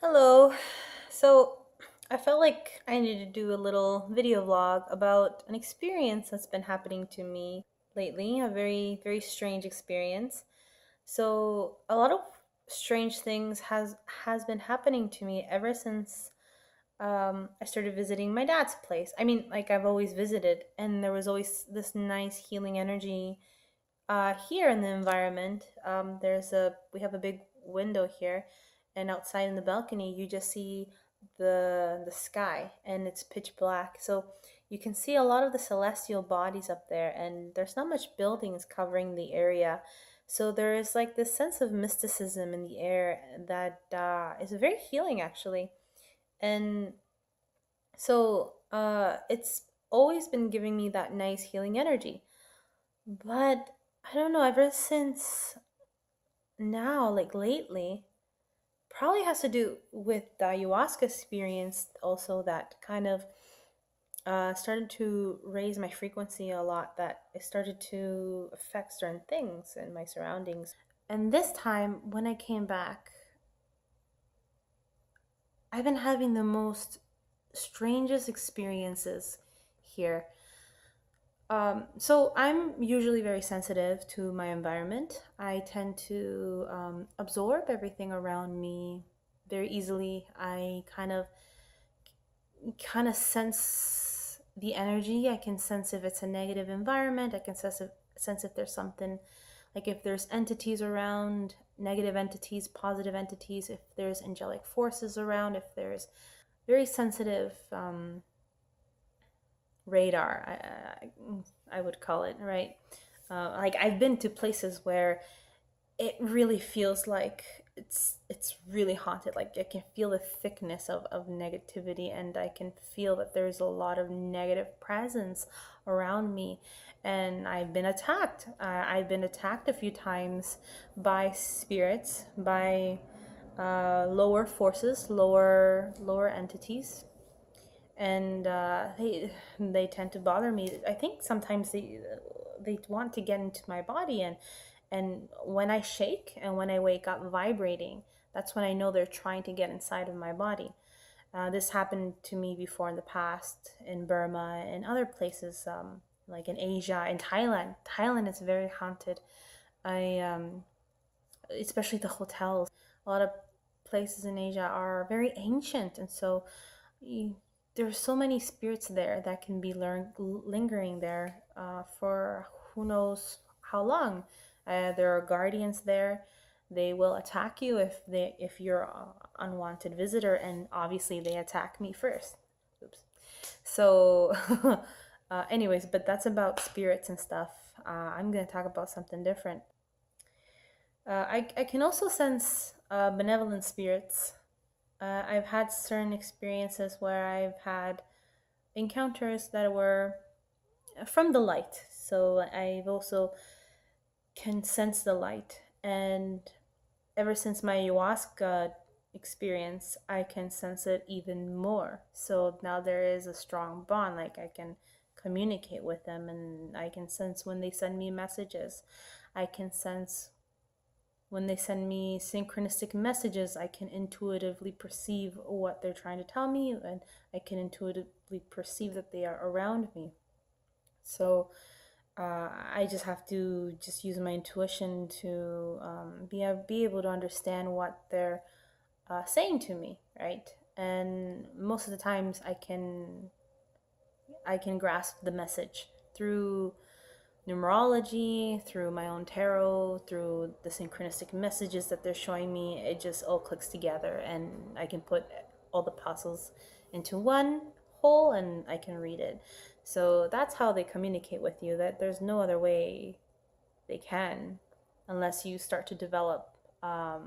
Hello. So, I felt like I needed to do a little video vlog about an experience that's been happening to me lately, a very, very strange experience. So, a lot of strange things has been happening to me ever since I started visiting my dad's place. I mean, like I've always visited, and there was always this nice healing energy here in the environment. We have a big window here, and outside in the balcony, you just see the sky, and it's pitch black. So you can see a lot of the celestial bodies up there, and there's not much buildings covering the area. So there is like this sense of mysticism in the air that is very healing, actually. And it's always been giving me that nice healing energy. But I don't know, ever since now, like lately, probably has to do with the ayahuasca experience also that kind of started to raise my frequency a lot, that it started to affect certain things in my surroundings. And this time, when I came back, I've been having the most strangest experiences here. So I'm usually very sensitive to my environment. I tend to absorb everything around me very easily. I kind of sense the energy. I can sense if it's a negative environment. I can sense if there's something, like if there's entities around, negative entities, positive entities, if there's angelic forces around, if there's very sensitive radar, I would call it, right? Like I've been to places where it really feels like it's really haunted. Like I can feel the thickness of negativity, and I can feel that there's a lot of negative presence around me. And I've been attacked a few times by spirits, by lower forces, lower entities, and they tend to bother me. I think sometimes they want to get into my body, and when I shake and when I wake up vibrating, that's when I know they're trying to get inside of my body. This happened to me before in the past in Burma and other places, like in Asia, in Thailand. Thailand is very haunted. I Especially the hotels. A lot of places in Asia are very ancient, and so you, there's so many spirits there that can be lingering there for who knows how long. There are guardians there. They will attack you if you're an unwanted visitor, and obviously they attack me first. Oops. So, anyways, but that's about spirits and stuff. I'm gonna talk about something different. I can also sense benevolent spirits. I've had certain experiences where I've had encounters that were from the light. So I've also can sense the light. And ever since my ayahuasca experience, I can sense it even more. So now there is a strong bond. Like I can communicate with them, and I can sense when they send me messages. I can sense when they send me synchronistic messages. I can intuitively perceive what they're trying to tell me, and I can intuitively perceive that they are around me. So I just have to just use my intuition to be able to understand what they're saying to me, right? And most of the times I can grasp the message through numerology, through my own tarot, through the synchronistic messages that they're showing me. It just all clicks together, and I can put all the puzzles into one whole, and I can read it. So that's how they communicate with you. That there's no other way they can, unless you start to develop uh,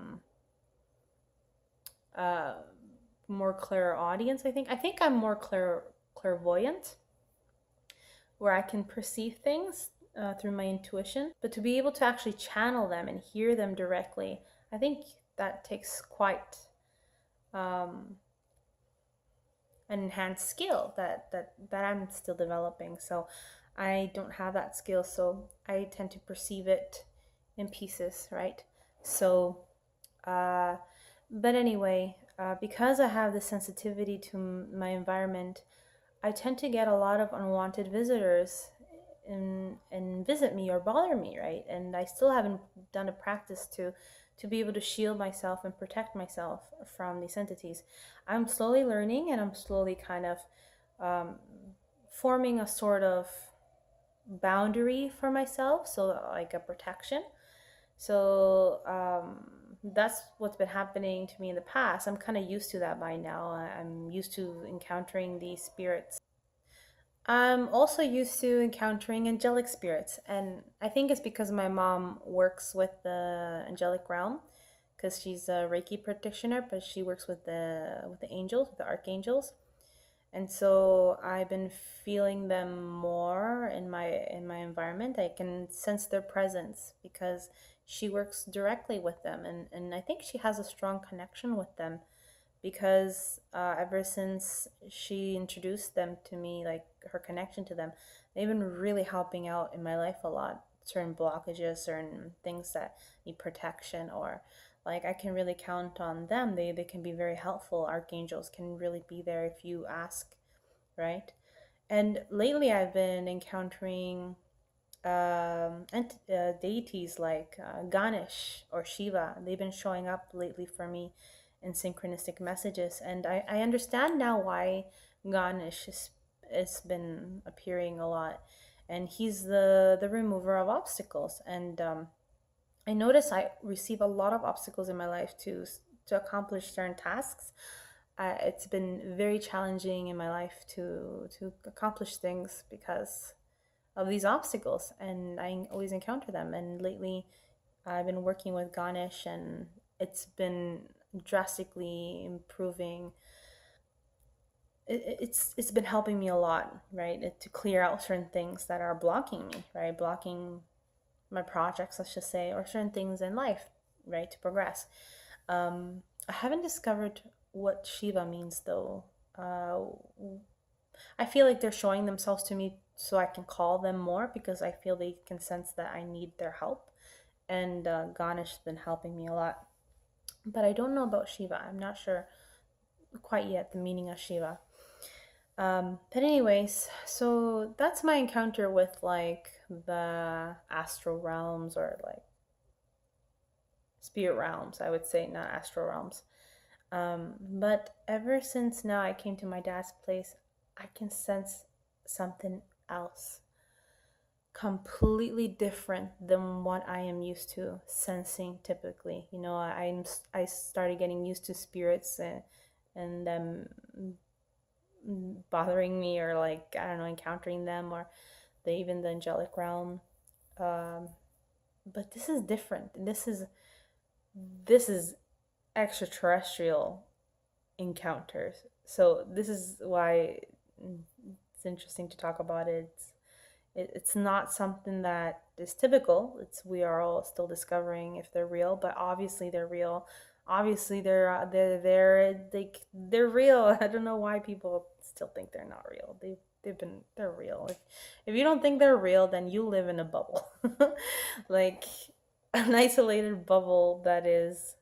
more clairaudience. I think I'm more clairvoyant, where I can perceive things through my intuition. But to be able to actually channel them and hear them directly, I think that takes quite um, an enhanced skill that I'm still developing. So I don't have that skill, so I tend to perceive it in pieces, right? So, uh, but anyway, Because I have the sensitivity to my environment, I tend to get a lot of unwanted visitors and visit me or bother me, right? And I still haven't done a practice to be able to shield myself and protect myself from these entities. I'm slowly learning, and I'm slowly kind of um, forming a sort of boundary for myself, so like a protection. So that's what's been happening to me in the past. I'm kind of used to that by now. I'm used to encountering these spirits. I'm also used to encountering angelic spirits, and I think it's because my mom works with the angelic realm, because she's a Reiki practitioner, but she works with the angels, with the archangels, and so I've been feeling them more in my environment. I can sense their presence because she works directly with them, and I think she has a strong connection with them because ever since she introduced them to me, like her connection to them, they've been really helping out in my life a lot. Certain blockages, certain things that need protection, or like I can really count on them. They can be very helpful. Archangels can really be there if you ask, right? And lately I've been encountering deities like Ganesh or Shiva. They've been showing up lately for me in synchronistic messages, and I understand now why Ganesh has been appearing a lot, and he's the remover of obstacles. And I notice I receive a lot of obstacles in my life to accomplish certain tasks. It's been very challenging in my life to accomplish things because of these obstacles, and I always encounter them. And lately I've been working with Ganesh, and it's been drastically improving. It's been helping me a lot, right? To clear out certain things that are blocking me, right? Blocking my projects, let's just say, or certain things in life, right? To progress. I haven't discovered what Shiva means though. Uh, I feel like they're showing themselves to me so I can call them more because I feel they can sense that I need their help. And Ganesh has been helping me a lot. But I don't know about Shiva. I'm not sure quite yet the meaning of Shiva. But anyways, so that's my encounter with like the astral realms, or like spirit realms, I would say, not astral realms. But ever since now I came to my dad's place, I can sense something else completely different than what I am used to sensing typically. You know, I started getting used to spirits and them bothering me, or like I don't know, encountering them, or even the angelic realm. Um, but this is different. This is extraterrestrial encounters. So this is why it's interesting to talk about it. It's not something that is typical. It's We are all still discovering if they're real, but obviously they're real. Obviously they're real. I don't know why people still think they're not real. They're real. If you don't think they're real, then you live in a bubble, like an isolated bubble that is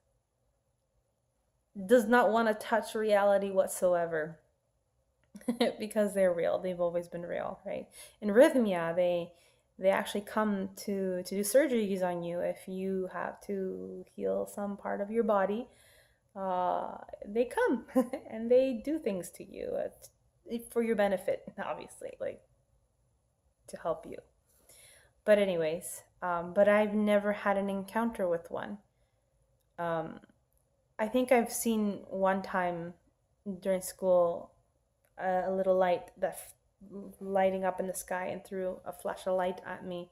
does not want to touch reality whatsoever. Because they're real. They've always been real, right? In Rhythmia, they actually come to do surgeries on you if you have to heal some part of your body. They come and they do things to you for your benefit, obviously, like to help you. But anyways, but I've never had an encounter with one. Um, I think I've seen one time during school a little light lighting up in the sky and threw a flash of light at me.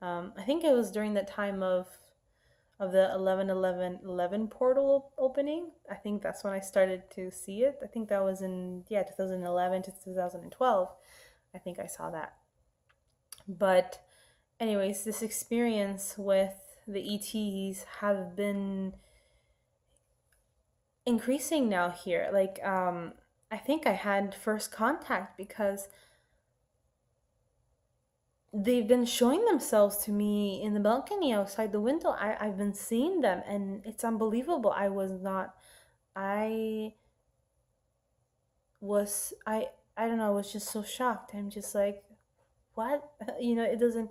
I think it was during the time of the 11/11/11 portal opening. I think that's when I started to see it. I think that was in 2011 to 2012. I think I saw that. But anyways, this experience with the ETs have been increasing now here. Like I think I had first contact because they've been showing themselves to me in the balcony outside the window. I've been seeing them, and it's unbelievable. I was not. I was I don't know, I was just so shocked. I'm just like, what? It doesn't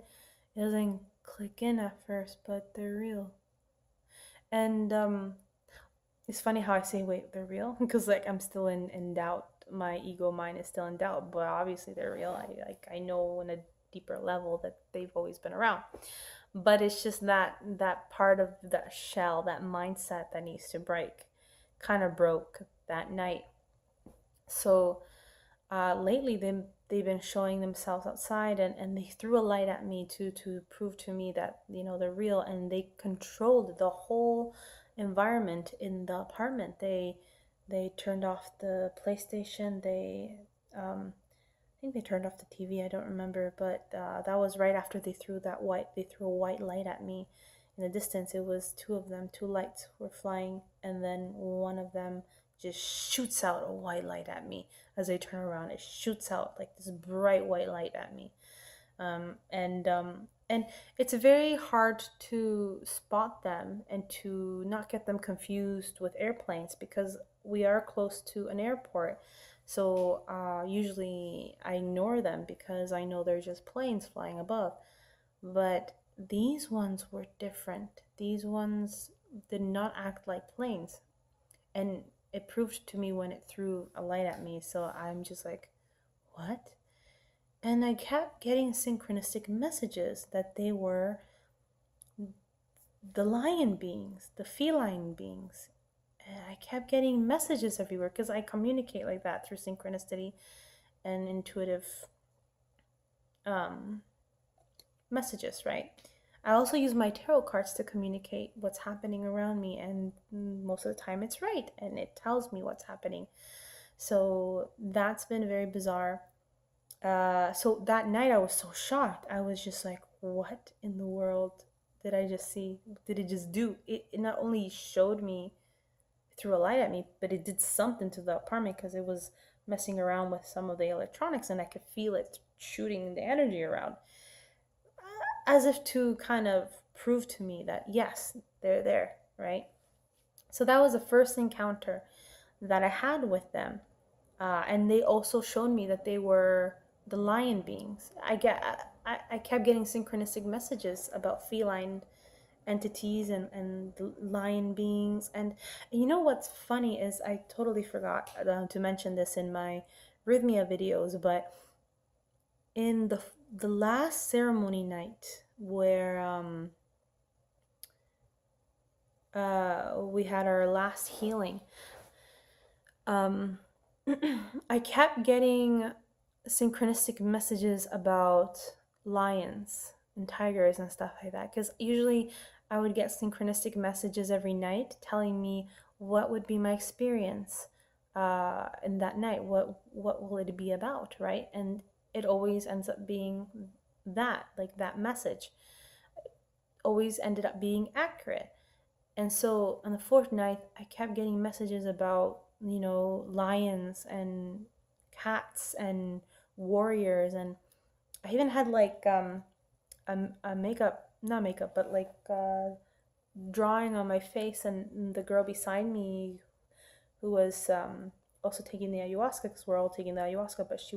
click in at first, but they're real. And it's funny how I say, wait, they're real, because like I'm still in doubt. My ego mind is still in doubt, but obviously they're real. I know on a deeper level that they've always been around. But it's just that part of that shell, that mindset that needs to break, kind of broke that night. So lately they've been showing themselves outside, and they threw a light at me to prove to me that they're real, and they controlled the whole environment in the apartment. They turned off the PlayStation. I think they turned off the TV. I don't remember, but that was right after they threw a white light at me. In the distance, it was two of them. Two lights were flying, and then one of them just shoots out a white light at me. As I turn around, it shoots out like this bright white light at me. And it's very hard to spot them and to not get them confused with airplanes, because we are close to an airport. So usually I ignore them because I know they're just planes flying above. But these ones were different. These ones did not act like planes. And it proved to me when it threw a light at me. So I'm just like, what? And I kept getting synchronistic messages that they were the lion beings, the feline beings. And I kept getting messages everywhere because I communicate like that through synchronicity and intuitive um, messages, right? I also use my tarot cards to communicate what's happening around me, and most of the time it's right and it tells me what's happening. So that's been very bizarre. So that night I was so shocked. I was just like, what in the world did I just see? Did it just do? It not only showed me, threw a light at me, but it did something to the apartment because it was messing around with some of the electronics, and I could feel it shooting the energy around, as if to kind of prove to me that yes, they're there, right? So that was the first encounter that I had with them. And they also showed me that they were the lion beings. I kept getting synchronistic messages about feline entities and lion beings. And you know what's funny is I totally forgot to mention this in my rhythmia videos, but in the last ceremony night where we had our last healing, I kept getting synchronistic messages about lions and tigers and stuff like that. Because usually I would get synchronistic messages every night telling me what would be my experience in that night. What will it be about, right? And it always ends up being that, like that message, always ended up being accurate. And so on the fourth night, I kept getting messages about, lions and cats and warriors. And I even had like a makeup, not makeup, but like drawing on my face. And the girl beside me, who was also taking the ayahuasca, because we're all taking the ayahuasca, but she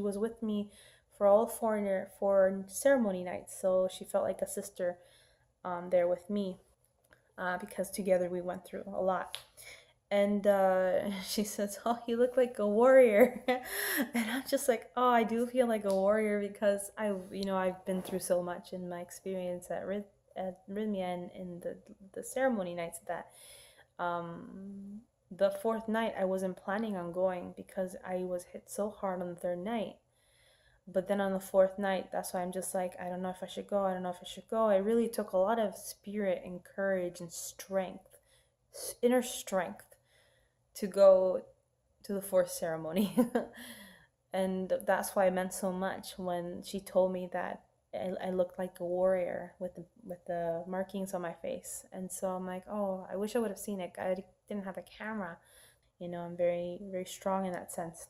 was with me for all four ceremony nights. So she felt like a sister there with me, because together we went through a lot. And she says, "Oh, you look like a warrior," and I'm just like, "Oh, I do feel like a warrior because I've been through so much in my experience at Rhythmia and in the ceremony nights, that um, the fourth night I wasn't planning on going because I was hit so hard on the third night. But then on the fourth night, that's why I'm just like, I don't know if I should go. I don't know if I should go. It really took a lot of spirit and courage and strength, inner strength, to go to the fourth ceremony. And that's why it meant so much when she told me that I looked like a warrior with the markings on my face. And so I'm like, oh, I wish I would have seen it. I didn't have a camera. I'm very, very strong in that sense.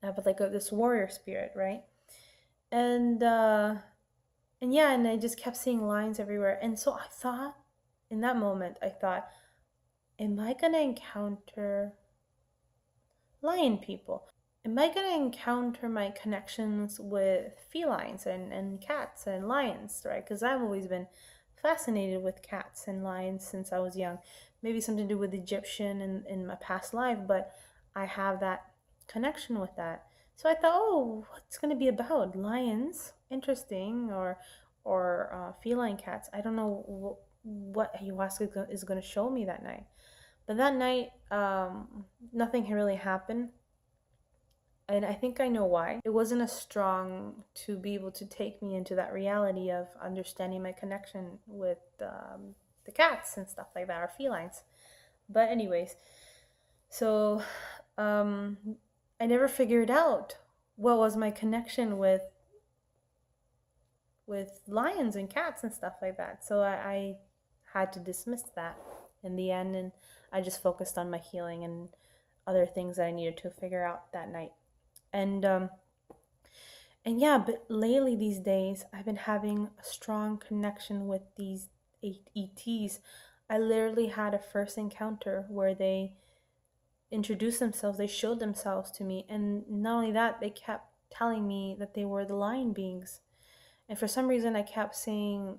I have like this warrior spirit, right? And yeah, and I just kept seeing lines everywhere. And so I thought, in that moment, I thought, am I gonna encounter lion people? Am I going to encounter my connections with felines and cats and lions, right? Because I've always been fascinated with cats and lions since I was young. Maybe something to do with Egyptian in my past life, but I have that connection with that. So I thought, oh, what's going to be about? Lions, interesting, or feline cats. I don't know what ayahuasca is going to show me that night. But that night, nothing really happened, and I think I know why. It wasn't as strong to be able to take me into that reality of understanding my connection with the cats and stuff like that, or felines. But, anyways, so um, I never figured out what was my connection with lions and cats and stuff like that. So I had to dismiss that in the end, and I just focused on my healing and other things that I needed to figure out that night. And and yeah, but lately these days, I've been having a strong connection with these ETs. I literally had a first encounter where they introduced themselves, they showed themselves to me, and not only that, they kept telling me that they were the lion beings. And for some reason, I kept saying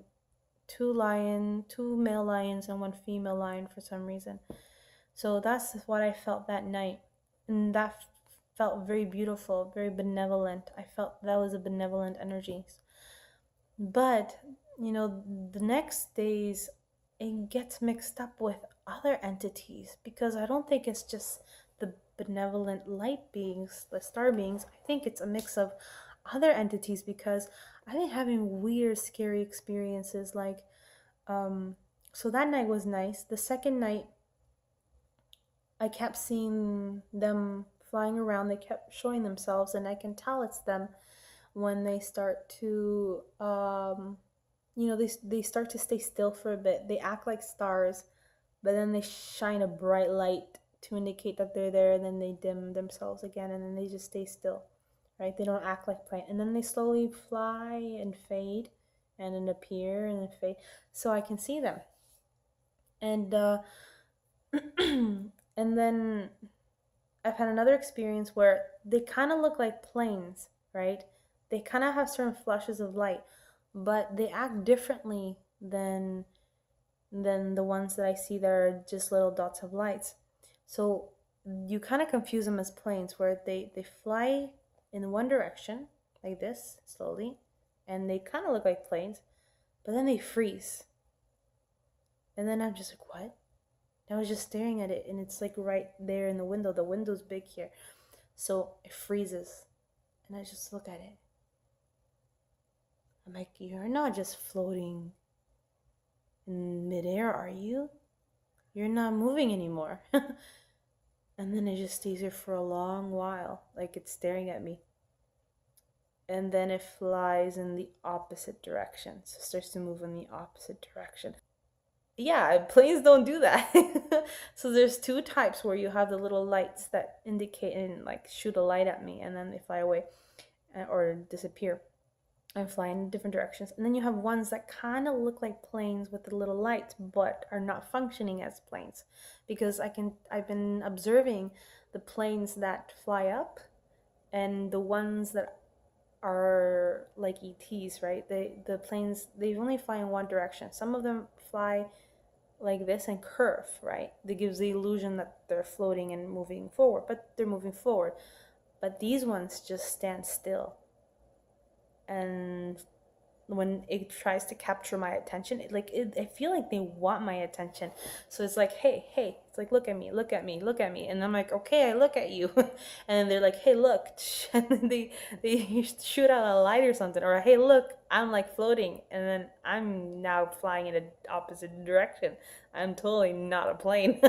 two male lions and one female lion for some reason. So that's what I felt that night. And that felt very beautiful, very benevolent. I felt that was a benevolent energy. But, the next days it gets mixed up with other entities, because I don't think it's just the benevolent light beings, the star beings. I think it's a mix of other entities, because I've been having weird, scary experiences. Like, so that night was nice. The second night, I kept seeing them flying around. They kept showing themselves, and I can tell it's them when they start to they start to stay still for a bit. They act like stars, but then they shine a bright light to indicate that they're there, and then they dim themselves again, and then they just stay still, right? They don't act like plane, and then they slowly fly and fade, and then appear and then fade, so I can see them. And and then I've had another experience where they kind of look like planes, right? They kind of have certain flashes of light, but they act differently than the ones that I see that are just little dots of lights. So you kind of confuse them as planes, where they fly in one direction like this slowly, and they kind of look like planes, but then they freeze. And then I'm just like, what? I was just staring at it, and it's like right there in the window. The window's big here. So it freezes, and I just look at it. I'm like, you're not just floating in midair, are you? You're not moving anymore. And then it just stays there for a long while, like it's staring at me. And then it flies in the opposite direction. So it starts to move in the opposite direction. Yeah, planes don't do that. So there's two types, where you have the little lights that indicate and like shoot a light at me, and then they fly away, or disappear and fly in different directions. And then you have ones that kind of look like planes with the little lights, but are not functioning as planes, because I've been observing the planes that fly up, and the ones that are like ETs, right? The planes, they only fly in one direction. Some of them fly like this and curve, right? That gives the illusion that they're floating and moving forward, but they're moving forward. But these ones just stand still, and when it tries to capture my attention, I feel like they want my attention. So it's like, hey, it's like, look at me, look at me, look at me. And I'm like, okay, I look at you. And then they're like, hey, look. And then they shoot out a light or something, or hey, look, I'm like floating, and then I'm now flying in an opposite direction. I'm totally not a plane.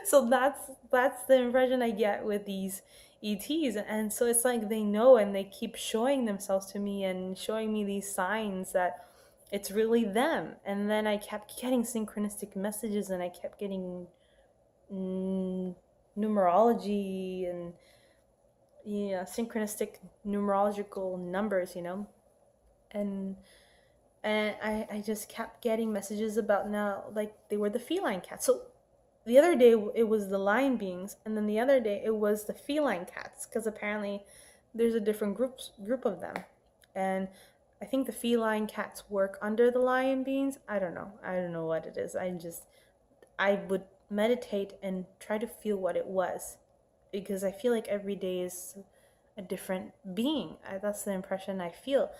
So that's the impression I get with these ETs. And so it's like they know, and they keep showing themselves to me and showing me these signs that it's really them. And then I kept getting synchronistic messages, and I kept getting numerology and synchronistic numerological numbers, and and I just kept getting messages about, now, like, they were the feline cats. So the other day it was the lion beings, and then the other day it was the feline cats, because apparently there's a different group of them. And I think the feline cats work under the lion beings. I don't know what it is. I would meditate and try to feel what it was, because I feel like every day is a different being. That's the impression I feel.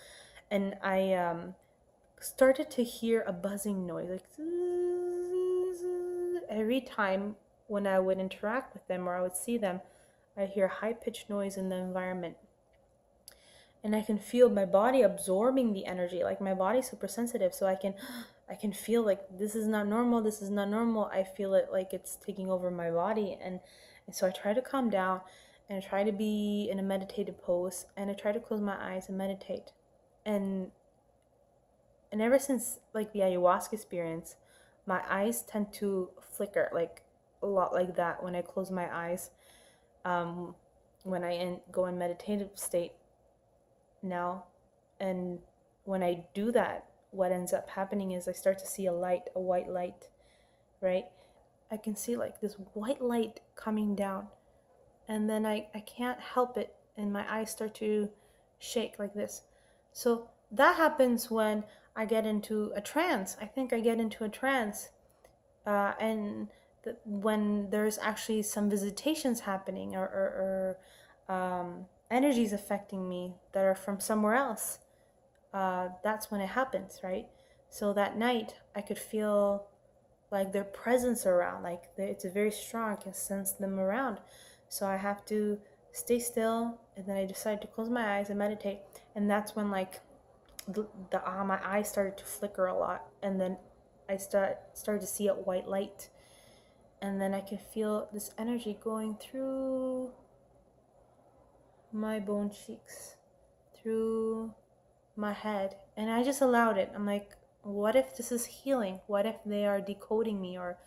And I started to hear a buzzing noise, like every time when I would interact with them or I would see them. I hear high pitched noise in the environment, and I can feel my body absorbing the energy. Like my body's super sensitive, so I can feel like this is not normal. This is not normal. I feel it like it's taking over my body, and so I try to calm down, and I try to be in a meditative pose, and I try to close my eyes and meditate. And and ever since like the ayahuasca experience, my eyes tend to flicker like a lot like that when I close my eyes. Um, when go in meditative state now, and when I do that, what ends up happening is I start to see a light, a white light, right? I can see like this white light coming down, and then I can't help it, and my eyes start to shake like this. So that happens when I get into a trance. I think I get into a trance, and when there's actually some visitations happening, or energies affecting me that are from somewhere else. That's when it happens, right? So that night, I could feel like their presence around, like it's very strong. I can sense them around. So I have to stay still, and then I decide to close my eyes and meditate. And that's when like my eyes started to flicker a lot, and then I started to see a white light, and then I could feel this energy going through my bone cheeks, through my head, and I just allowed it. I'm like, what if this is healing? What if they are decoding me, or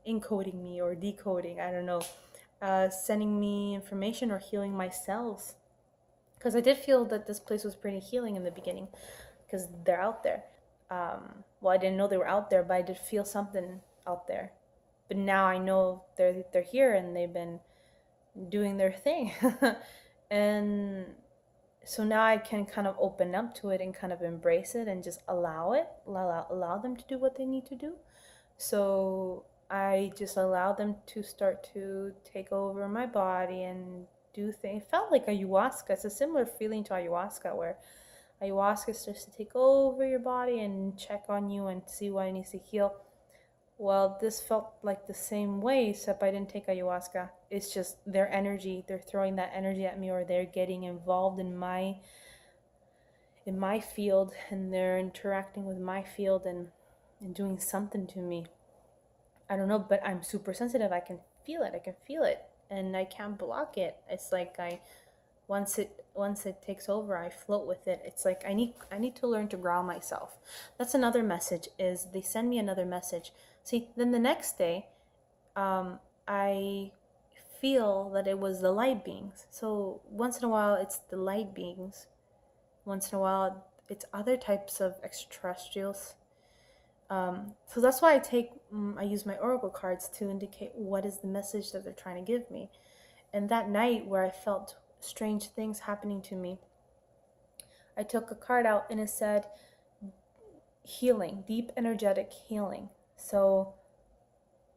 encoding me, or decoding? I don't know, sending me information or healing my cells. Because I did feel that this place was pretty healing in the beginning, because they're out there. Well, I didn't know they were out there, but I did feel something out there. But now I know they're here, and they've been doing their thing. And so now I can kind of open up to it and kind of embrace it and just allow them to do what they need to do. So I just allow them to start to take over my body and do things. It felt like ayahuasca. It's a similar feeling to ayahuasca, where ayahuasca starts to take over your body and check on you and see what it needs to heal. Well, this felt like the same way, except I didn't take ayahuasca. It's just their energy. They're throwing that energy at me, or they're getting involved in my field, and they're interacting with my field, and doing something to me. I don't know, but I'm super sensitive. I can feel it. I can feel it, and I can't block it. It's like once it takes over, I float with it. It's like I need to learn to ground myself. That's another message. Is they send me another message. See, then the next day, I feel that it was the light beings. So once in a while, it's the light beings. Once in a while, it's other types of extraterrestrials. So that's why I use my oracle cards to indicate what is the message that they're trying to give me. And that night where I felt strange things happening to me, I took a card out, and it said healing, deep energetic healing. So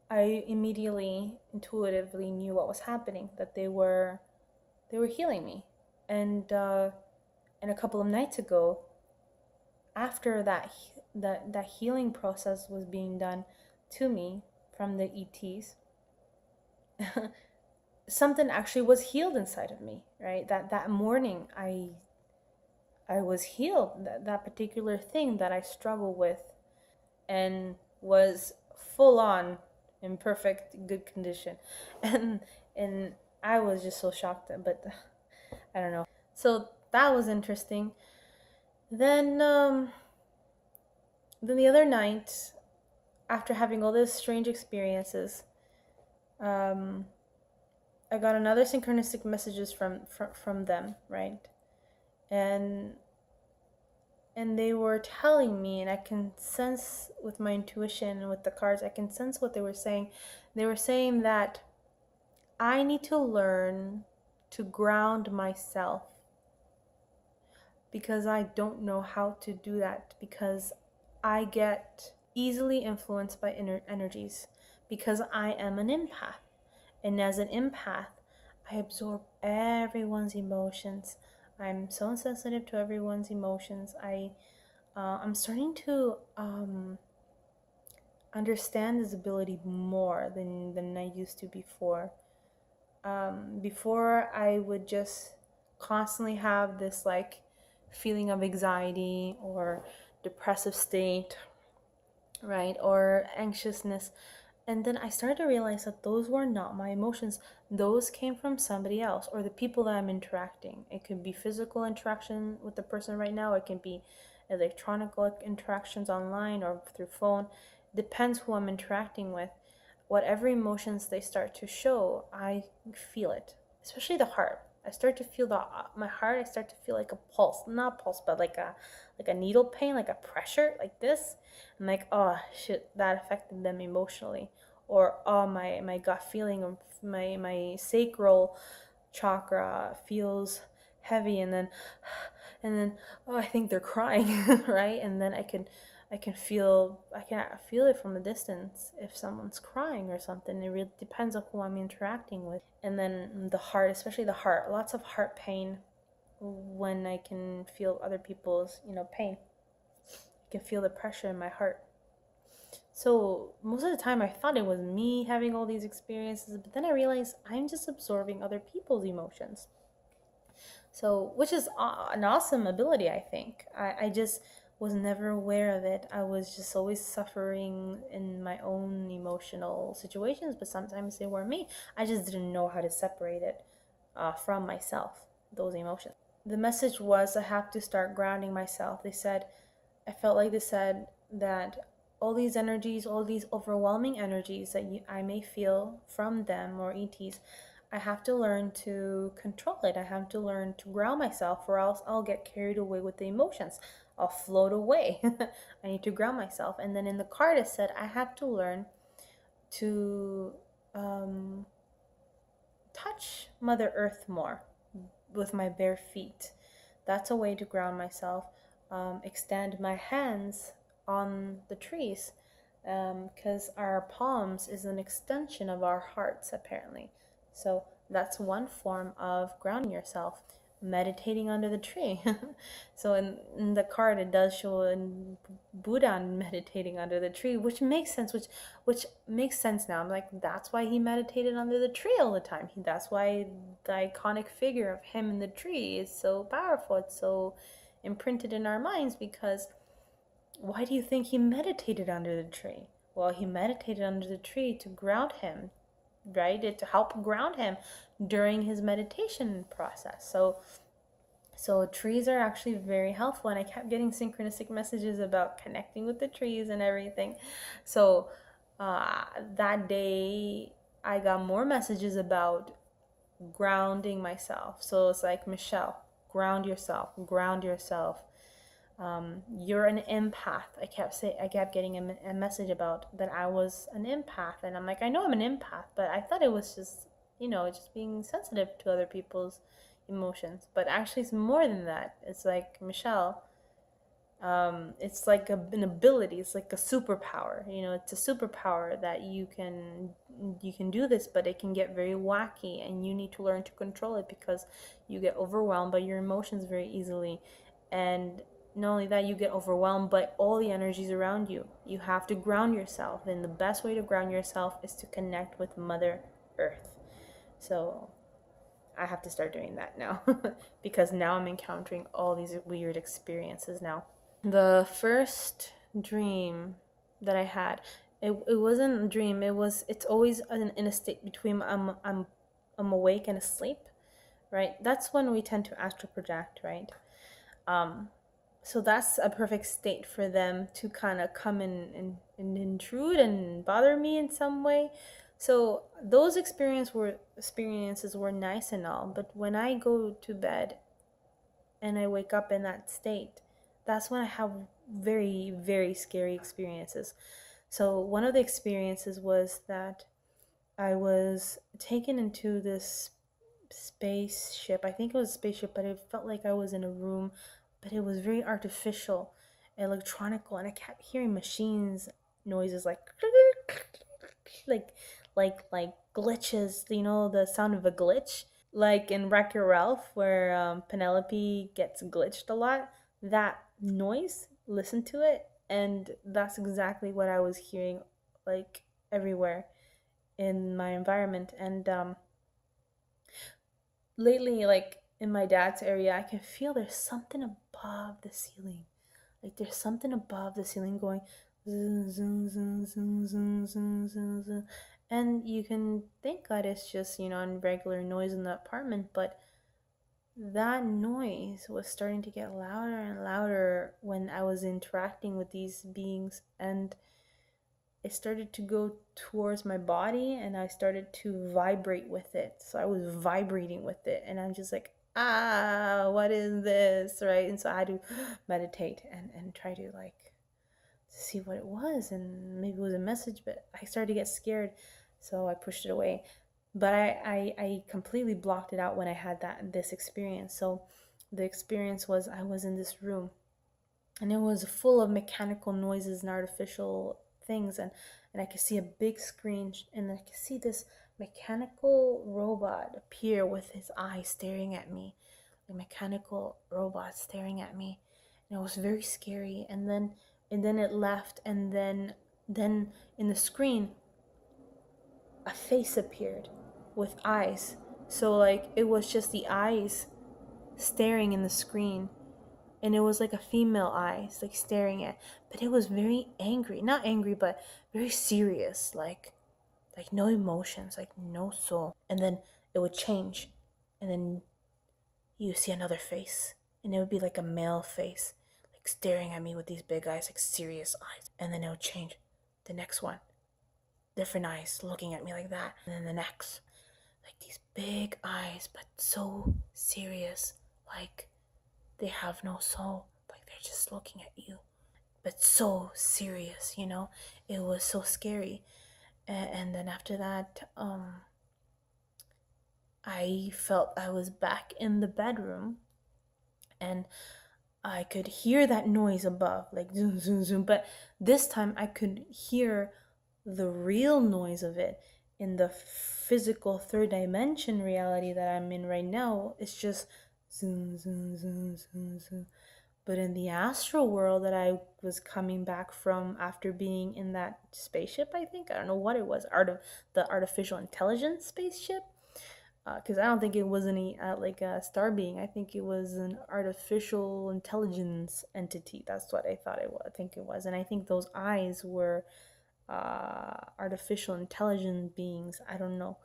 I immediately intuitively knew what was happening, that they were healing me. And a couple of nights ago, after that healing process was being done to me from the ETs, something actually was healed inside of me, right? That morning, I was healed. That particular thing that I struggle with and was full on in perfect good condition, and I was just so shocked. But I don't know. So that was interesting. Then the other night, after having all these strange experiences, um, I got another synchronistic messages from them, right? And and they were telling me, and I can sense with my intuition and with the cards, I can sense what they were saying. They were saying that I need to learn to ground myself because I don't know how to do that, because I get easily influenced by inner energies because I am an empath. And as an empath, I absorb everyone's emotions. I'm so sensitive to everyone's emotions. I'm starting to understand this ability more than I used to before. Before I would just constantly have this like feeling of anxiety or depressive state, right? Or anxiousness. And then I started to realize that those were not my emotions. Those came from somebody else or the people that I'm interacting. It could be physical interaction with the person right now. It can be electronic interactions online or through phone. Depends who I'm interacting with. Whatever emotions they start to show, I feel it, especially the heart. I start to feel my heart. I start to feel like a pulse, not pulse, but like a needle pain, like a pressure, like this. I'm like, oh shit, that affected them emotionally, or oh my gut feeling of my sacral chakra feels heavy, and then oh, I think they're crying, right? And then I can feel it from a distance if someone's crying or something. It really depends on who I'm interacting with. And then the heart, especially the heart, lots of heart pain when I can feel other people's, pain. I can feel the pressure in my heart. So most of the time I thought it was me having all these experiences, but then I realized I'm just absorbing other people's emotions. So, which is an awesome ability, I think. I just was never aware of it. I was just always suffering in my own emotional situations, but sometimes they were me. I just didn't know how to separate it from myself, those emotions. The message was I have to start grounding myself. I felt like they said that all these energies, all these overwhelming energies that I may feel from them or ETs, I have to learn to control it. I have to learn to ground myself, or else I'll get carried away with the emotions. I'll float away. I need to ground myself. And then in the card, it said I have to learn to touch Mother Earth more with my bare feet. That's a way to ground myself. Extend my hands on the trees, because our palms is an extension of our hearts, apparently. So that's one form of grounding yourself, meditating under the tree. So in the card, it does show Buddha meditating under the tree, which makes sense. Which makes sense now. I'm like, that's why he meditated under the tree all the time. That's why the iconic figure of him in the tree is so powerful. It's so imprinted in our minds, because why do you think he meditated under the tree? Well, he meditated under the tree to ground him, right? To help ground him during his meditation process. So trees are actually very helpful, and I kept getting synchronistic messages about connecting with the trees and everything. So that day I got more messages about grounding myself. So it's like, Michelle, ground yourself, ground yourself. You're an empath. I kept getting a message about that I was an empath, and I'm like, I know I'm an empath, but I thought it was just, just being sensitive to other people's emotions. But actually, it's more than that. It's like, Michelle, it's like an ability. It's like a superpower. It's a superpower that you can do this, but it can get very wacky, and you need to learn to control it, because you get overwhelmed by your emotions very easily. And not only that, you get overwhelmed by all the energies around you. You have to ground yourself, and the best way to ground yourself is to connect with Mother Earth. So I have to start doing that now, because now I'm encountering all these weird experiences now. The first dream that I had, it wasn't a dream. It's always in a state between I'm awake and asleep, right? That's when we tend to astral project, right? So that's a perfect state for them to kind of come and intrude and bother me in some way. So those experiences were nice and all, but when I go to bed and I wake up in that state, that's when I have very, very scary experiences. So one of the experiences was that I was taken into this spaceship. I think it was a spaceship, but it felt like I was in a room, but it was very artificial, electronical, and I kept hearing machines noises like like like glitches. You know the sound of a glitch, like in Wreck-It Ralph, where Penelope gets glitched a lot. That noise, listen to it, and that's exactly what I was hearing, like everywhere in my environment. And lately, like in my dad's area, I can feel there's something above the ceiling. Like there's something above the ceiling going zoom, zoom, zoom, zoom, zoom, zoom, zoom, zoom. And you can think that it's just, regular noise in the apartment, but that noise was starting to get louder and louder when I was interacting with these beings, and it started to go towards my body and I started to vibrate with it. So I was vibrating with it and I'm just like, what is this? Right. And so I had to meditate and try to like see what it was, and maybe it was a message, but I started to get scared. So I pushed it away. But I completely blocked it out when I had this experience. So the experience was I was in this room and it was full of mechanical noises and artificial things, and I could see a big screen, and I could see this mechanical robot appear with his eyes staring at me, a mechanical robot staring at me, and it was very scary. And then it left, and then in the screen a face appeared with eyes. So like it was just the eyes staring in the screen, and it was like a female eyes like staring at, but it was very angry, not angry but very serious, like no emotions, like no soul. And then it would change, and then you see another face, and it would be like a male face, like staring at me with these big eyes, like serious eyes. And then it would change, the next one, different eyes looking at me like that. And then the next, like these big eyes but so serious, like they have no soul, like they're just looking at you, but so serious, It was so scary. And then after that, I felt I was back in the bedroom, and I could hear that noise above, like zoom, zoom, zoom. But this time I could hear the real noise of it in the physical third dimension reality that I'm in right now. It's just zoom, zoom, zoom, zoom, zoom. But in the astral world that I was coming back from after being in that spaceship, I think, I don't know what it was, the artificial intelligence spaceship, because I don't think it was any like a star being. I think it was an artificial intelligence entity. That's what I thought it was. I think it was, and I think those eyes were artificial intelligent beings. I don't know,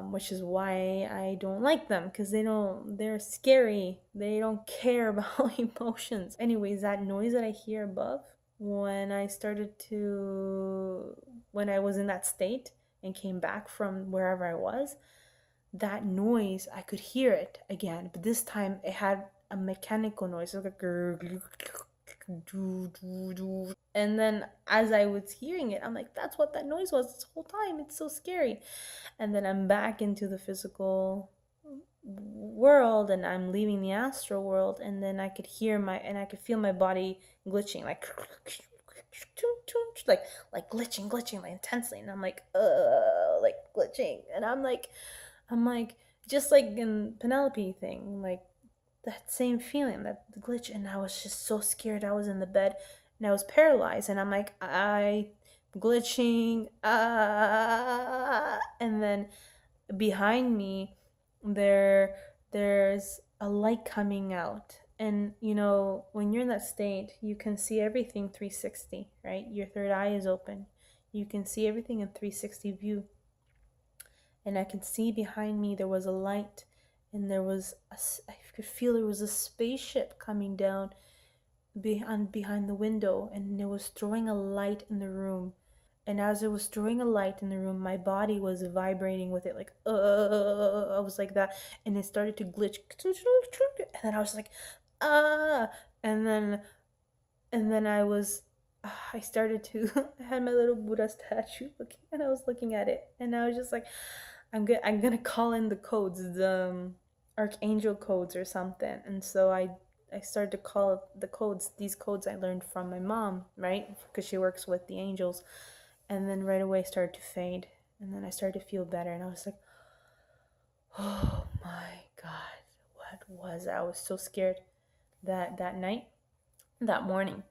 which is why I don't like them, because they're scary. They don't care about emotions. Anyways, that noise that I hear above, when I started to, when I was in that state and came back from wherever I was, that noise, I could hear it again, but this time it had a mechanical noise, like a, and then as I was hearing it, I'm like, that's what that noise was this whole time. It's so scary. And then I'm back into the physical world, and I'm leaving the astral world, and then I could I could feel my body glitching, like glitching like intensely, and I'm like glitching, and I'm like just like in Penelope thing, like that same feeling, that glitch. And I was just so scared. I was in the bed and I was paralyzed, and I'm like, I glitching, and then behind me there's a light coming out. And when you're in that state, you can see everything 360, right? Your third eye is open, you can see everything in 360 view. And I could see behind me there was a light, and I could feel there was a spaceship coming down behind the window, and it was throwing a light in the room. And as it was throwing a light in the room, my body was vibrating with it, like I was like that, and it started to glitch, and then I was like, ah, And then I started to I had my little Buddha statue looking, and I was looking at it, and I was just like, I'm gonna call in the codes, the archangel codes or something. And so I started to call the codes, these codes I learned from my mom, right? Because she works with the angels. And then right away started to fade. And then I started to feel better, and I was like, oh my God, what was that? I was so scared that night, that morning.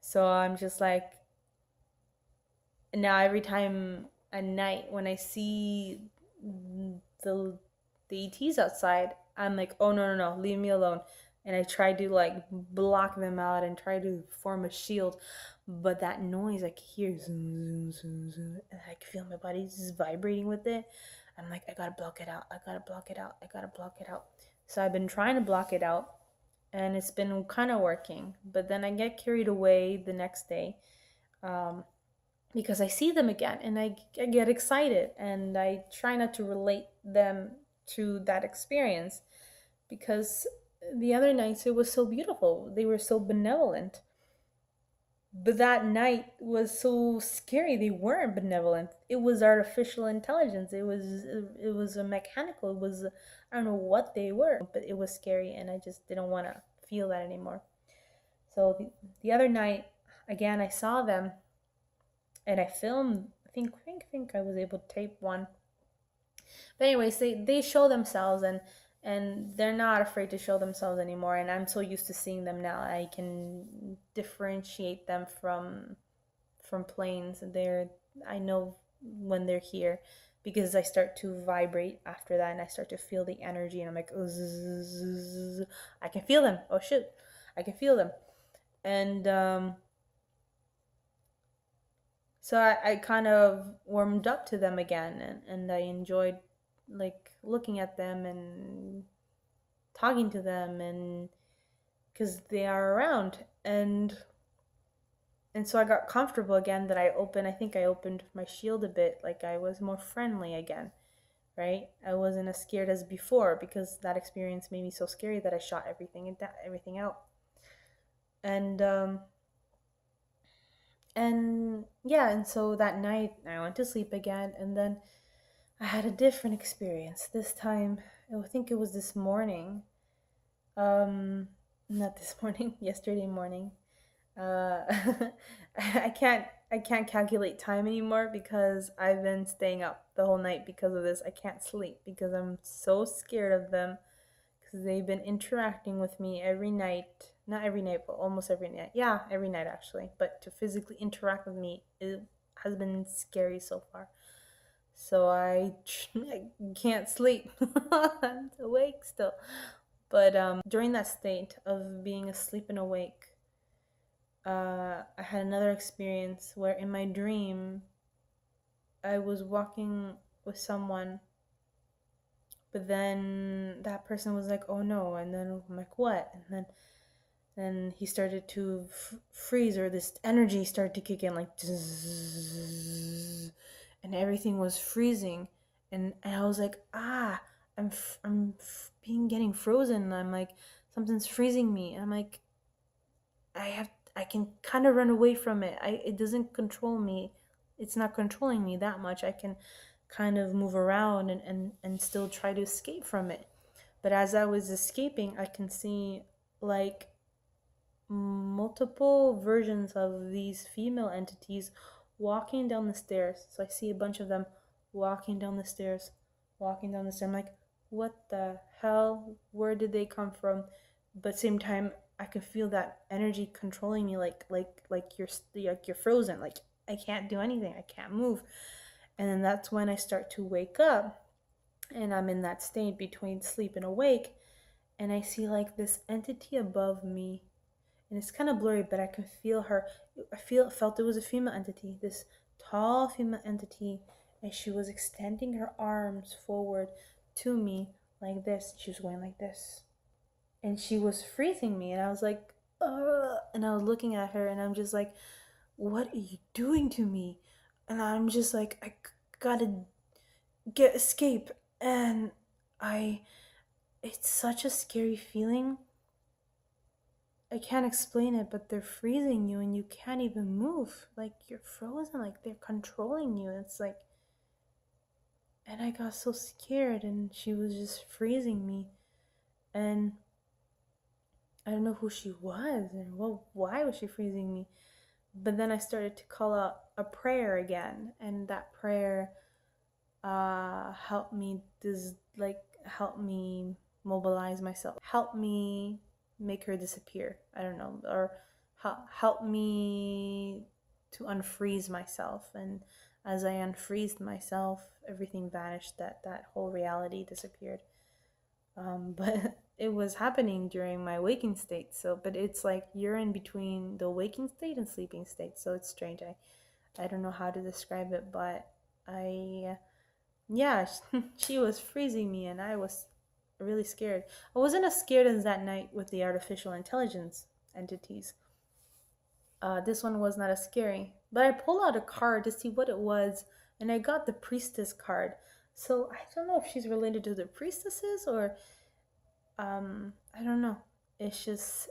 So I'm just like, now every time at night when I see the the ETs outside, I'm like, oh no no no, leave me alone. And I try to like block them out and try to form a shield, but that noise I can hear, zoom zoom zoom zoom, and I can feel my body just vibrating with it. I'm like, I gotta block it out. I gotta block it out. I gotta block it out. So I've been trying to block it out, and it's been kind of working. But then I get carried away the next day. Um, because I see them again, and I get excited, and I try not to relate them to that experience, because the other nights it was so beautiful. They were so benevolent. But that night was so scary. They weren't benevolent. It was artificial intelligence. It was a mechanical. It was, I don't know what they were, but it was scary, and I just didn't want to feel that anymore. So the other night, again, I saw them, and I filmed. I think I was able to tape one. But anyways, they show themselves, and they're not afraid to show themselves anymore. And I'm so used to seeing them now. I can differentiate them from planes. I know when they're here, because I start to vibrate after that, and I start to feel the energy, and I'm like, I can feel them. Oh shit, I can feel them. And so I kind of warmed up to them again, and I enjoyed like looking at them and talking to them, and because they are around. And so I got comfortable again, that I think I opened my shield a bit, like I was more friendly again, right? I wasn't as scared as before, because that experience made me so scary that I shot everything out. And and yeah, and so that night I went to sleep again, and then I had a different experience. This time, I think it was this morning. Um, Not this morning, yesterday morning. Uh, I can't calculate time anymore, because I've been staying up the whole night because of this. I can't sleep because I'm so scared of them, because they've been interacting with me every night. Not every night, but almost every night. Yeah, every night actually. But to physically interact with me, it has been scary so far. So I can't sleep. I'm awake still. But during that state of being asleep and awake, I had another experience where in my dream I was walking with someone, but then that person was like, "Oh no!" And then I'm like, "What?" And then he started to freeze, or this energy started to kick in, like, and everything was freezing, and I was like, ah, I'm being getting frozen. And I'm like, something's freezing me, and I'm like, I can kind of run away from it. It doesn't control me. It's not controlling me that much. I can kind of move around, and still try to escape from it. But as I was escaping, I can see like multiple versions of these female entities walking down the stairs. So I see a bunch of them walking down the stairs, walking down the stairs. I'm like, what the hell? Where did they come from? But same time, I can feel that energy controlling me, like you're frozen. Like I can't do anything. I can't move. And then that's when I start to wake up, and I'm in that state between sleep and awake, and I see like this entity above me, and it's kind of blurry, but I can feel her. Felt it was a female entity, this tall female entity, and she was extending her arms forward to me like this. She was going like this, and she was freezing me, and I was like, ugh. And I was looking at her, and I'm just like, what are you doing to me? And I'm just like, I gotta get escape. And I it's such a scary feeling, I can't explain it, but they're freezing you and you can't even move. Like you're frozen, like they're controlling you. It's like, and I got so scared, and she was just freezing me. And I don't know who she was and why was she freezing me. But then I started to call out a prayer again, and that prayer helped me help me mobilize myself, help me make her disappear. I don't know, or help me to unfreeze myself. And as I unfreezed myself, everything vanished. That whole reality disappeared. But it was happening during my waking state. So, but it's like you're in between the waking state and sleeping state. So it's strange. I don't know how to describe it, but I yeah, she was freezing me and I was really scared. I wasn't as scared as that night with the artificial intelligence entities. This one was not as scary. But I pulled out a card to see what it was, and I got the priestess card. So I don't know if she's related to the priestesses or I don't know. It's just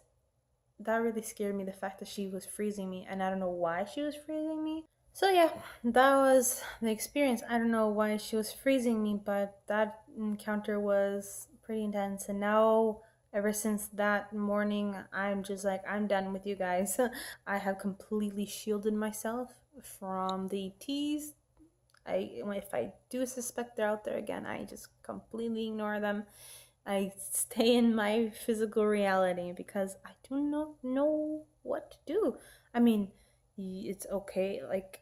that really scared me, the fact that she was freezing me, and I don't know why she was freezing me. So yeah, that was the experience. I don't know why she was freezing me, but that encounter was pretty intense. And now, ever since that morning, I'm just like, I'm done with you guys. I have completely shielded myself from the ETs. If I do suspect they're out there again, I just completely ignore them. I stay in my physical reality because I do not know what to do. I mean, it's okay. Like,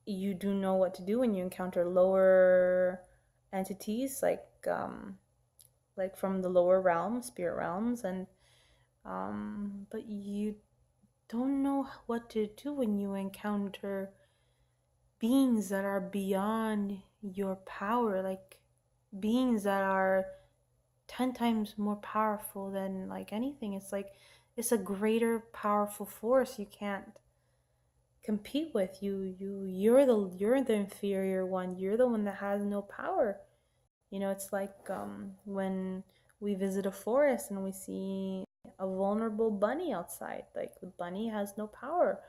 you do know what to do when you encounter lower entities, like from the lower realms, spirit realms, and but you don't know what to do when you encounter beings that are beyond your power, like beings that are 10 times more powerful than like anything. It's like it's a greater powerful force you can't compete with. You're the inferior one. You're the one that has no power. It's like when we visit a forest and we see a vulnerable bunny outside. Like the bunny has no power.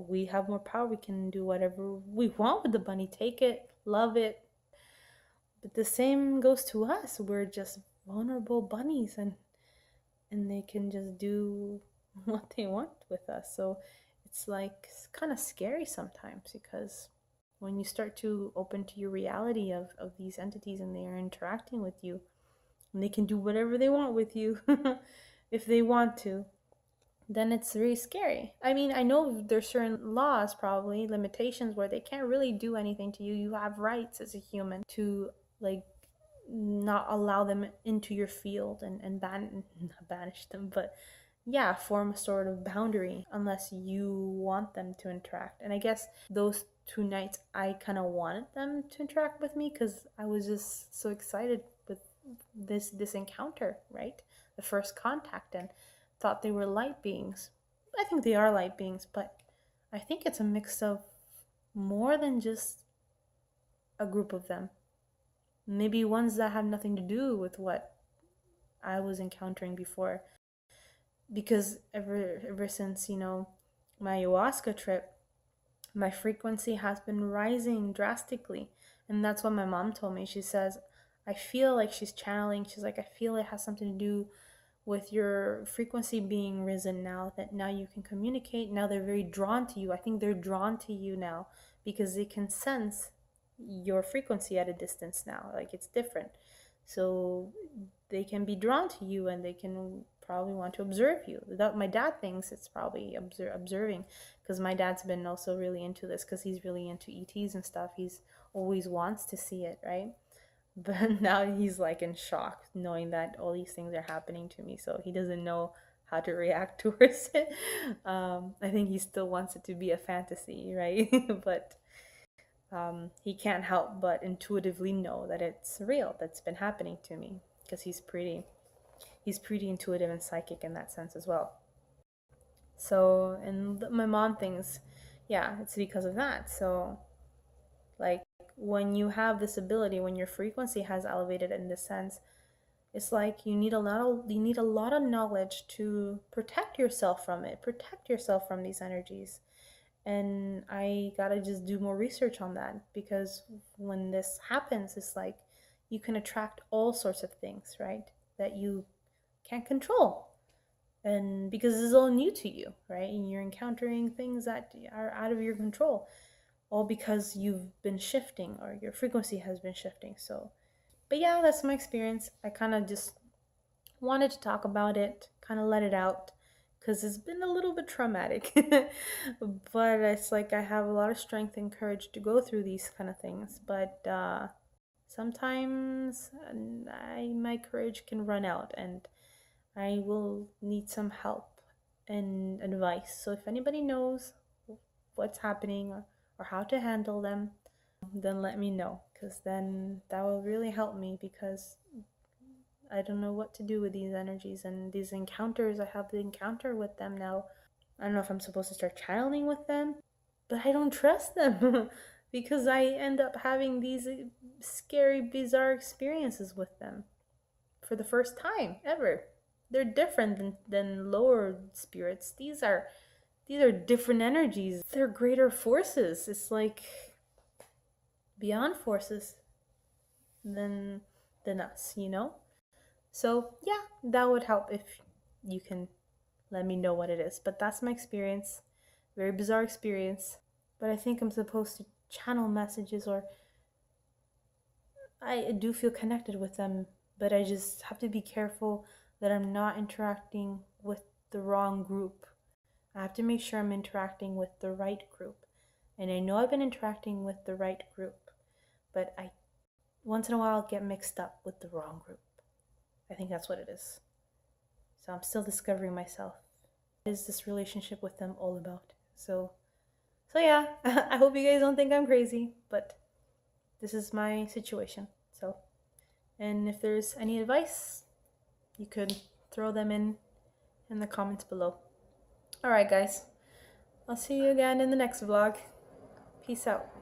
We have more power. We can do whatever we want with the bunny. Take it, love it. But the same goes to us. We're just vulnerable bunnies, and they can just do what they want with us. So it's like it's kind of scary sometimes, because when you start to open to your reality of these entities and they are interacting with you, and they can do whatever they want with you if they want to, then it's really scary. I mean, I know there's certain laws, probably limitations, where they can't really do anything to you. You have rights as a human to, like, not allow them into your field and not banish them, but yeah, form a sort of boundary unless you want them to interact. And I guess those 2 nights I kind of wanted them to interact with me because I was just so excited with this encounter, right? The first contact, and thought they were light beings. I think they are light beings, but I think it's a mix of more than just a group of them. Maybe ones that have nothing to do with what I was encountering before. Because ever since, my ayahuasca trip, my frequency has been rising drastically. And that's what my mom told me. She says, I feel like she's channeling. She's like, I feel it has something to do with your frequency being risen now, that now you can communicate. Now they're very drawn to you. I think they're drawn to you now because they can sense your frequency at a distance now. Like it's different. So they can be drawn to you and they can probably want to observe you. That my dad thinks it's probably observing, because my dad's been also really into this, because he's really into ETs and stuff. He's always wants to see it, right? But now he's like in shock knowing that all these things are happening to me, so he doesn't know how to react towards it. I think he still wants it to be a fantasy, right? But he can't help but intuitively know that it's real, that's been happening to me, because he's pretty intuitive and psychic in that sense as well. So, and my mom thinks, yeah, it's because of that. So, like, when you have this ability, when your frequency has elevated in this sense, It's like you need a lot of knowledge to protect yourself from it, protect yourself from these energies. And I gotta just do more research on that, because when this happens, it's like you can attract all sorts of things, right? That you can't control. And because this is all new to you, right? And you're encountering things that are out of your control, all because you've been shifting, or your frequency has been shifting. So, but yeah, that's my experience. I kind of just wanted to talk about it, kind of let it out, because it's been a little bit traumatic. But it's like I have a lot of strength and courage to go through these kind of things. But sometimes my courage can run out, and I will need some help and advice. So if anybody knows what's happening, or how to handle them, then let me know, because then that will really help me, because I don't know what to do with these energies and these encounters. I have the encounter with them now. I don't know if I'm supposed to start channeling with them, but I don't trust them because I end up having these scary, bizarre experiences with them for the first time ever. They're different than lower spirits. These are different energies. They're greater forces. It's like beyond forces than us, you know? So yeah, that would help if you can let me know what it is. But that's my experience. Very bizarre experience. But I think I'm supposed to channel messages, or I do feel connected with them, but I just have to be careful that I'm not interacting with the wrong group. I have to make sure I'm interacting with the right group. And I know I've been interacting with the right group, but I once in a while get mixed up with the wrong group. I think that's what it is. So I'm still discovering myself. What is this relationship with them all about? So yeah, I hope you guys don't think I'm crazy, but this is my situation. So, and if there's any advice, you could throw them in the comments below. All right, guys. I'll see you again in the next vlog. Peace out.